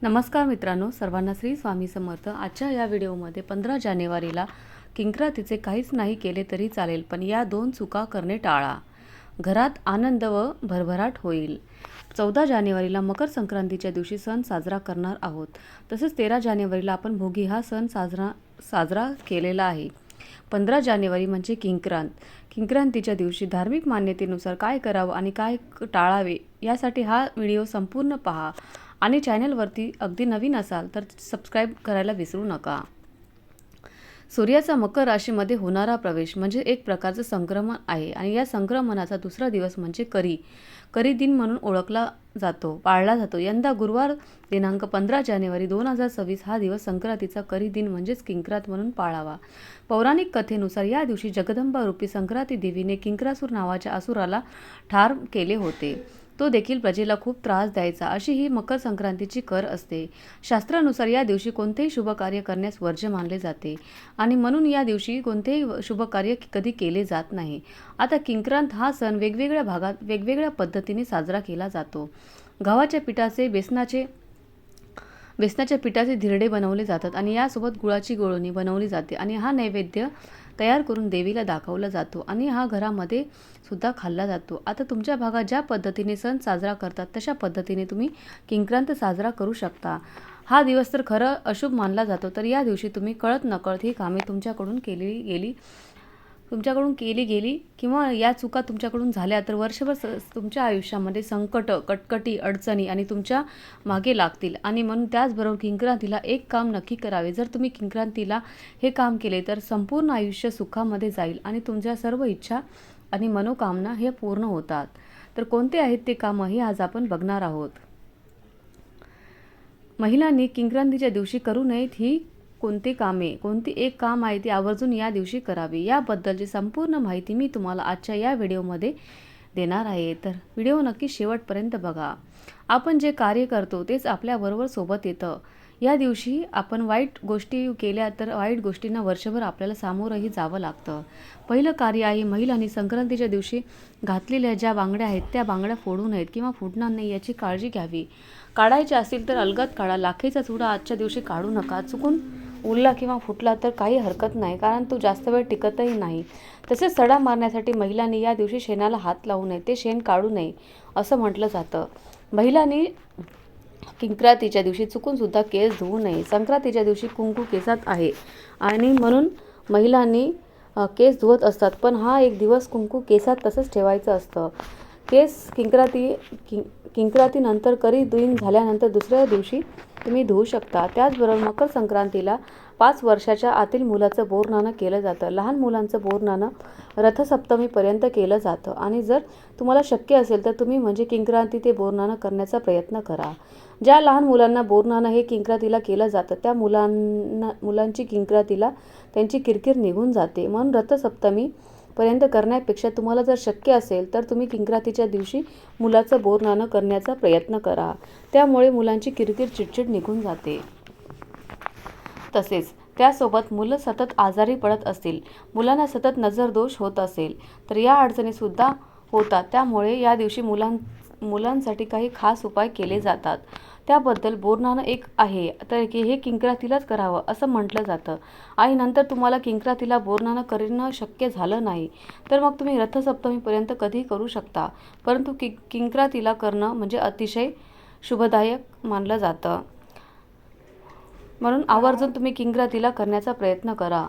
नमस्कार मित्रांनो, सर्वांना श्री स्वामी समर्थ। आजच्या या व्हिडिओमध्ये 15 जानेवारीला किंक्रातीचे काहीच नाही केले तरी चालेल, पण या 2 चुका करणे टाळा, घरात आनंद व भरभराट होईल। 14 जानेवारीला मकर संक्रांतीच्या दिवशी सण साजरा करणार आहोत। तसेच 13 जानेवारीला आपण भोगी हा सण साजरा केलेला आहे। 15 जानेवारी म्हणजे किंक्रांत। किंक्रांतीच्या दिवशी धार्मिक मान्यतेनुसार काय करावं आणि काय टाळावे यासाठी हा व्हिडिओ संपूर्ण पहा आणि चॅनलवरती अगदी नवीन असाल तर सबस्क्राईब करायला विसरू नका। सूर्याचा मकर राशीमध्ये होणारा प्रवेश म्हणजे एक प्रकारचं संक्रमण आहे आणि या संक्रमणाचा दुसरा दिवस म्हणजे करी दिन म्हणून पाळला जातो। यंदा गुरुवार दिनांक 15 जानेवारी 2026 हा दिवस संक्रांतीचा करी दिन म्हणजेच किंक्रांत म्हणून पाळावा। पौराणिक कथेनुसार या दिवशी जगदंबा रूपी संक्रांती देवीने किंक्रासूर नावाच्या असुराला ठार केले होते। तो देखील प्रजेला खूप त्रास द्यायचा, अशी ही मकर संक्रांतीची कर असते। शास्त्रानुसार या दिवशी कोणतेही शुभ कार्य करण्यास वर्ज्य मानले जाते आणि म्हणून या दिवशी कोणतेही शुभ कार्य कधी केले जात नाही। आता किंक्रांत हा सण वेगवेगळ्या भागात वेगवेगळ्या पद्धतीने साजरा केला जातो। गव्हाच्या पिठाचे बेसनाच्या पिठाचे धिरडे बनवले जातात आणि यासोबत गुळाची गोळणी बनवली जाते आणि हा नैवेद्य तयार करून देवीला दाखवला जातो आणि हा घरामध्ये सुद्धा खाल्ला जातो। आता तुमच्या भागात ज्या पद्धतीने सण साजरा करतात तशा पद्धतीने तुम्ही किंक्रांत साजरा करू शकता। हा दिवस तर खरं अशुभ मानला जातो, तर या दिवशी तुम्ही कळत नकळत ही कामे तुमच्याकडून केली गेली किंवा या चुका तुमच्याकडून झाल्या तर वर्षभर तुमच्या आयुष्यामध्ये संकट, कटकटी, अडचणी आणि तुमच्या मागे लागतील आणि म्हणून त्याचबरोबर किंक्रांतीला एक काम नक्की करावे। जर तुम्ही किंक्रांतीला हे काम केले तर संपूर्ण आयुष्य सुखामध्ये जाईल आणि तुमच्या सर्व इच्छा आणि मनोकामना हे पूर्ण होतात। तर कोणते आहेत ते कामं हे आज आपण बघणार आहोत। महिलांनी किंक्रांतीच्या दिवशी करू नयेत ही कोणती एक काम आहे ती आवर्जून या दिवशी करावी, याबद्दलची संपूर्ण माहिती मी तुम्हाला आजच्या या व्हिडिओमध्ये देणार आहे। तर व्हिडिओ नक्की शेवटपर्यंत बघा। आपण जे कार्य करतो तेच आपल्याबरोबर सोबत येतं। या दिवशी आपण वाईट गोष्टी केल्या तर वाईट गोष्टींना वर्षभर आपल्याला सामोरंही जावं लागतं। पहिलं कार्य आहे, महिलांनी संक्रांतीच्या दिवशी घातलेल्या ज्या बांगड्या आहेत त्या बांगड्या फोडू नयेत किंवा फुटणार नाही याची काळजी घ्यावी। काढायचे असतील तर अलगद काढा। लाखेचा चुडा आजच्या दिवशी काढू नका। चुकून उरला किंवा फुटला तर काही हरकत नाही, कारण तो जास्त वेळ टिकतही नाही। तसेच सडा मारण्यासाठी महिलांनी या दिवशी शेणाला हात लावू नये, ते शेण काढू नये असं म्हटलं जातं। महिलांनी किंक्रांतीच्या दिवशी चुकून सुद्धा केस धुवू नये। संक्रांतीच्या दिवशी कुंकू केसात आहे आणि म्हणून महिलांनी केस धुवत असतात, पण हा एक दिवस कुंकू केसात तसंच ठेवायचं असतं। केस किंक्रांतीनंतर करी दिन झाल्यानंतर दुसऱ्या दिवशी तुम्ही धुवू शकता। त्याचबरोबर मकर संक्रांतीला 5 वर्षाच्या आतील मुलाचं बोरनाणं केलं जातं। लहान मुलांचं बोरनाणं रथसप्तमीपर्यंत केलं जातं आणि जर तुम्हाला शक्य असेल तर तुम्ही म्हणजे किंक्रांती ते बोरनाणं करण्याचा प्रयत्न करा। ज्या लहान मुलांना बोरनाणं हे किंक्रांतीला केलं जातं त्या मुलांची किंक्रांतीला त्यांची किरकिर निघून जाते। म्हणून रथसप्तमी पर्यंत करण्यापेक्षा तुम्हाला जर शक्य असेल तर तुम्ही किंक्रांतीच्या दिवशी मुलाचं बोरनाणं करण्याचा प्रयत्न करा, त्यामुळे मुलांची किरकिर, चिडचिड निघून जाते। तसेच त्यासोबत मुलं सतत आजारी पडत असतील, मुलांना सतत नजर दोष होत असेल तर या अडचणी सुद्धा होतात। त्यामुळे या दिवशी मुलांसाठी काही खास उपाय केले जातात। त्याबद्दल बोरनाणं एक आहे तर हे किंक्रांतीलाच करावं असं म्हटलं जातं आणि नंतर तुम्हाला किंक्रांतीला बोरनाणं करणं शक्य झालं नाही तर मग तुम्ही रथसप्तमीपर्यंत कधी करू शकता, परंतु किंक्रांतीला करणं म्हणजे अतिशय शुभदायक मानलं जातं। म्हणून आवर्जून तुम्ही किंक्रांतीला करण्याचा प्रयत्न करा।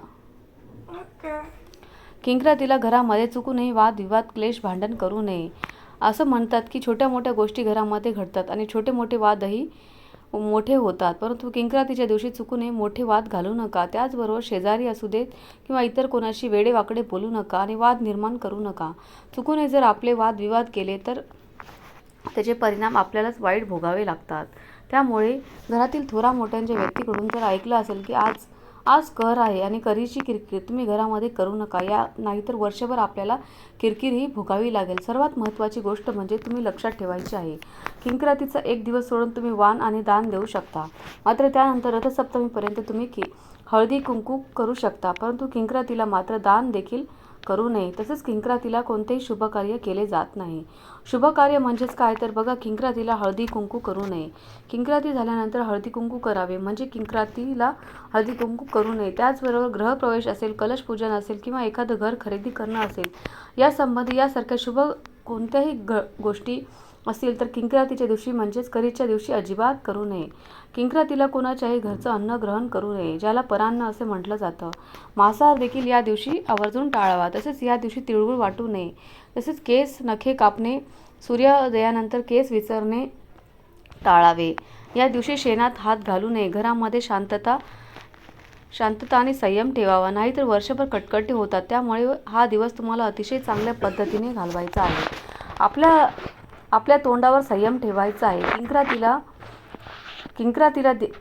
किंक्रांतीला घरामध्ये चुकूनही वादविवाद, क्लेश, भांडण करू नये। असं म्हणतात की छोट्या मोठ्या गोष्टी घरामध्ये घडतात आणि छोटे मोठे वादही मोठे होतात, परंतु किंक्रांतीच्या दिवशी चुकूनही मोठे वाद घालू नका। त्याचबरोबर शेजारी असू देत किंवा इतर कोणाशी वेडेवाकडे बोलू नका आणि वाद निर्माण करू नका। चुकूनही जर आपले वादविवाद केले तर त्याचे परिणाम आपल्यालाच वाईट भोगावे लागतात। त्यामुळे घरातील थोरा मोठ्यांच्या व्यक्तीकडून जर ऐकलं असेल की आज कर आहे आणि करीची किरकिर तुम्ही घरामध्ये करू नका, नाहीतर वर्षभर आपल्याला किरकिर ही भोगावी लागेल। सर्वात महत्त्वाची गोष्ट म्हणजे तुम्ही लक्षात ठेवायची आहे, किंक्रांतीचा एक दिवस सोडून तुम्ही वाण आणि दान देऊ शकता, मात्र त्यानंतर रथसप्तमीपर्यंत तुम्ही हळदी कुंकू करू शकता, परंतु किंक्रांतीला मात्र दान देखील करू नये. तसेच किंक्रातीला कोणतेही शुभकार्य केले जात नाही. शुभकार्य म्हणजेच काय तर बघा, किंक्रातीला हळदी कुंकू करू नये. किंक्राती झाल्यानंतर हळदी कुंकू करावे म्हणजे किंक्रातीला हळदी कुंकू करू नये. त्याचबरोबर गृहप्रवेश असेल, कलश पूजन असेल किंवा एखादं घर खरेदी करणं असेल, यासंबंधी यासारख्या शुभ कोणत्याही गोष्टी असतील तर किंक्रातीच्या दिवशी म्हणजेच करीच्या दिवशी अजिबात करू नये. किंक्रातीला कोणाच्याही घरचं अन्न ग्रहण करू नये, ज्याला परान्न असे म्हटलं जातं. मांसाहार देखील या दिवशी आवर्जून टाळावा. तसेच या दिवशी तिळगुळ वाटू नये. तसेच केस नखे कापणे, सूर्योदयानंतर केस विंचरणे टाळावे. या दिवशी शेणात हात घालू नये. घरामध्ये शांतता आणि संयम ठेवावा, नाहीतर वर्षभर कटकटी होतात. त्यामुळे हा दिवस तुम्हाला अतिशय चांगल्या पद्धतीने घालवायचा आहे. आपल्या तोंडावर संयम ठेवायचा आहे.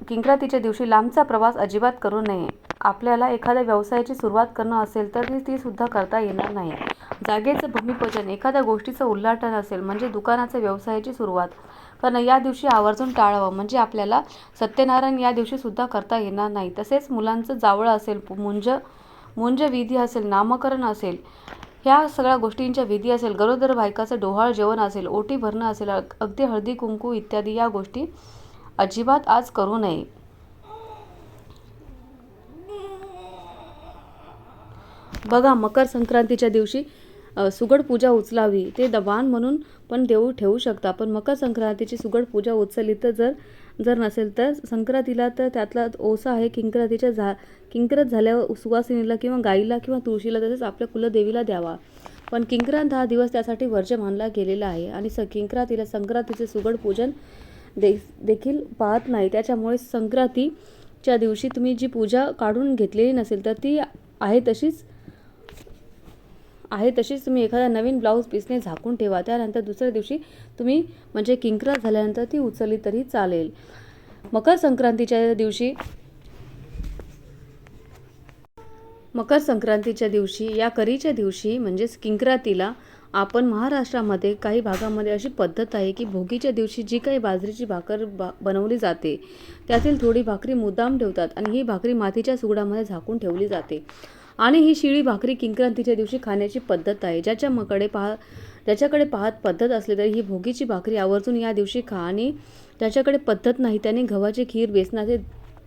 किंक्रातीच्या दिवशी लांबचा प्रवास अजिबात करू नये. आपल्याला एखाद्या व्यवसायाची सुरुवात करणं असेल तर ती सुद्धा करता येणार नाही. जागेचं भूमिपूजन, एखाद्या गोष्टीचं उद्घाटन असेल म्हणजे दुकानाच्या व्यवसायाची सुरुवात करणं या दिवशी आवर्जून टाळावं, म्हणजे आपल्याला सत्यनारायण या दिवशी सुद्धा करता येणार नाही. तसेच मुलांचं जावळ असेल, मुंज विधी असेल, नामकरण असेल, ह्या सगळ्या गोष्टींच्या विधी असेल, गरोदर बायकाचं डोहाळ जेवण असेल, ओटी भरणं असेल, अगदी हळदी कुंकू इत्यादी या गोष्टी अजिबात आज करू नये. बघा, मकर संक्रांतीच्या दिवशी सुगड पूजा उचलावी. ते दबाण म्हणून पण देऊ ठेवू शकता. पण मकर संक्रांतीची सुगड पूजा उचलली तर जर नसेल तर संक्रांतीला तर त्यातला ओसा आहे किंक्रात झाल्यावर सुवासिनीला किंवा गाईला किंवा तुळशीला तसेच आपल्या कुलदेवीला द्यावा. पण किंक्रांत हा दिवस त्यासाठी वर्ज्य मानला गेलेला आहे आणि किंक्रातीला संक्रांतीचे सुगड पूजन देखील पाहत नाही. त्याच्यामुळे संक्रांतीच्या दिवशी तुम्ही जी पूजा काढून घेतलेली नसेल तर ती आहे तशीच तुम्ही एखादा नवीन ब्लाऊज पीसने झाकून ठेवा. त्यानंतर दुसऱ्या दिवशी तुम्ही म्हणजे किंक्रात झाल्यानंतर ती उचलली तरी चालेल. मकर संक्रांतीच्या दिवशी या करीच्या दिवशी म्हणजेच किंक्रातीला आपण महाराष्ट्रामध्ये काही भागामध्ये अशी पद्धत आहे की भोगीच्या दिवशी जी काही बाजरीची भाकर बनवली जाते त्यातील थोडी भाकरी मुद्दाम ठेवतात आणि ही भाकरी मातीच्या सुगडामध्ये झाकून ठेवली जाते. आणि ही शिळी भाकरी किंक्रांतीच्या दिवशी खाण्याची पद्धत आहे. ज्याच्याकडे पाहत पद्धत असली तरी ही भोगीची भाकरी आवर्जून या दिवशी खा. आणि ज्याच्याकडे पद्धत नाही त्याने गव्हाची खीर, बेसनाचे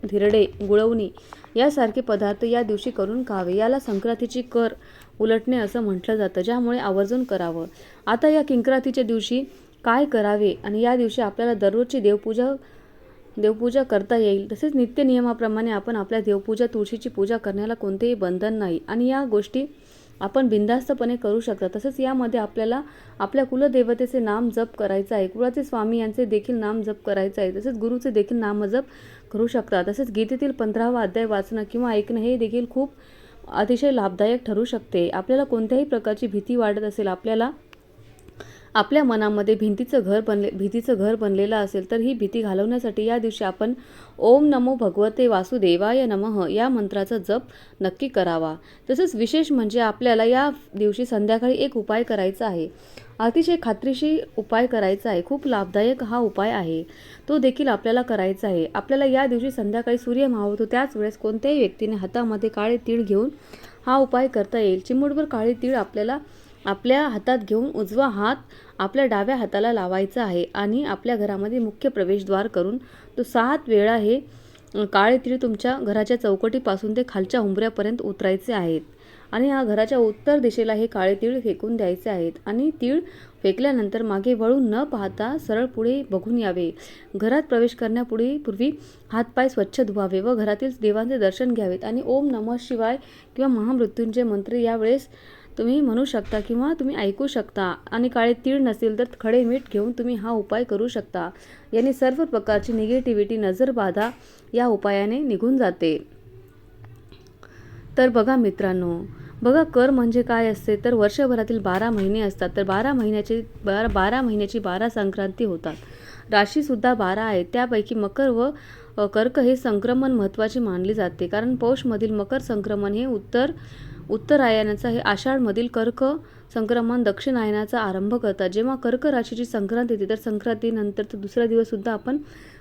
धिरडे, गुळवणी यासारखे पदार्थ या दिवशी करून खावे. याला संक्रांतीची कर उलटणे असं म्हटलं जातं, ज्यामुळे आवर्जून करावं. आता या किंक्रातीच्या दिवशी काय करावे आणि या दिवशी आपल्याला दररोजची देवपूजा करता येईल. तसेच नित्य नियमाप्रमाणे आपण आपल्या देवपूजा, तुळशीची पूजा करण्याला कोणतेही बंधन नाही आणि या गोष्टी आपण बिनधास्तपणे करू शकता. तसेच यामध्ये आपल्याला आपल्या कुलदेवतेचे नाम जप करायचं आहे, कुळाचे स्वामी यांचे देखील नाम जप करायचं आहे. तसेच गुरुचे देखील नामजप करू शकता. तसेच गीतेतील 15वा अध्याय वाचणं किंवा ऐकणं हे देखील खूप अतिशय लाभदायक ठरू शकते. आपल्याला कोणत्याही प्रकारची भीती वाटत असेल, आपल्या मनामध्ये भीतीचं घर बनलेलं असेल तर ही भीती घालवण्यासाठी या दिवशी आपण ओम नमो भगवते वासुदेवाय नमः या मंत्राचा जप नक्की करावा. तसंच विशेष म्हणजे आपल्याला या दिवशी संध्याकाळी एक उपाय करायचा आहे. अतिशय खात्रीशीर उपाय करायचा आहे. खूप लाभदायक हा उपाय आहे. तो देखील आपल्याला करायचा आहे. आपल्याला या दिवशी संध्याकाळी सूर्य मावळतो त्याच वेळेस कोणत्याही व्यक्तीने हातामध्ये काळे तीळ घेऊन हा उपाय करता येईल. चिमूटभर काळे तीळ आपल्याला आपल्या हातात घेऊन उजवा हात आपल्या डाव्या हाताला लावायचा आहे आणि आपल्या घरामध्ये मुख्य प्रवेशद्वार करून तो 7 वेळा हे काळे तीळ तुमच्या घराच्या चौकटीपासून ते खालच्या उंबऱ्यापर्यंत उतरायचे आहेत आणि या घराच्या उत्तर दिशेला हे काळे तीळ फेकून द्यायचे आहेत. आणि तीळ फेकल्यानंतर मागे वळून न पाहता सरळ पुढे बघून यावे. घरात प्रवेश करण्यापूर्वी हातपाय स्वच्छ धुवावे व घरातील देवांचे दर्शन घ्यावेत आणि ओम नमः शिवाय किंवा महामृत्युंजय मंत्र यावेळेस तुम्ही म्हणू शकता किंवा तुम्ही ऐकू शकता. आणि काळे तीळ नसेल तर खडे मीठ घेऊन तुम्ही हा उपाय करू शकता. याने सर्व प्रकारची निगेटिव्हिटी, नजरबाधा या उपायाने निघून जाते. तर बघा मित्रांनो, कर म्हणजे काय असते तर वर्षभरातील 12 महिने असतात. तर 12 महिन्याची 12 संक्रांती होतात. राशीसुद्धा 12 आहेत. त्यापैकी मकर व कर्क हे संक्रमण महत्त्वाचे मानले जाते, कारण पौषमधील मकर संक्रमण हे उत्तरायणाचा हे आषाढमधील कर्क संक्रमण दक्षिणायनाचा आरंभ करतात. जेव्हा कर्क राशीची संक्रांती येते तर संक्रांतीनंतर दुसरा दिवस सुद्धा आपण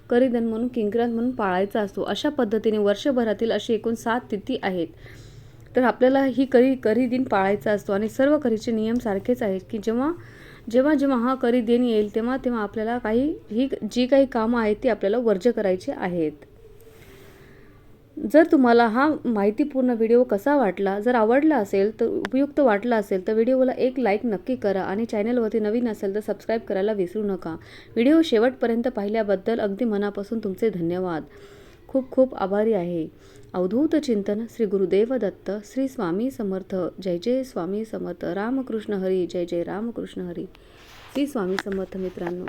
करीदन किंक्रांत म्हणून पाळायचा असतो. अशा पद्धतीने वर्षभरातील अशी एकूण 7 तिथी आहेत. तर आपल्याला ही करी दिन पाळायचा असतो आणि सर्व करीचे नियम सारखेच आहेत की जेव्हा जेव्हा जेव्हा हा करी दिन येईल तेव्हा तेव्हा आपल्याला जी काही कामं आहेत ती आपल्याला वर्ज्य करायची आहेत. जर तुम्हाला हा माहितीपूर्ण व्हिडिओ कसा वाटला, जर आवडला असेल तर उपयुक्त वाटला असेल तर व्हिडिओला एक लाईक नक्की करा आणि चॅनलवरती नवीन असेल तर सबस्क्राईब करायला विसरू नका. व्हिडिओ शेवटपर्यंत पाहिल्याबद्दल अगदी मनापासून तुमचे धन्यवाद. खूप खूप आभारी आहे. अवधूत चिंतन श्री गुरुदेव दत्त श्री स्वामी समर्थ. जय जय स्वामी समर्थ. रामकृष्ण हरी. जय जय रामकृष्ण हरी. श्री स्वामी समर्थ मित्रांनो.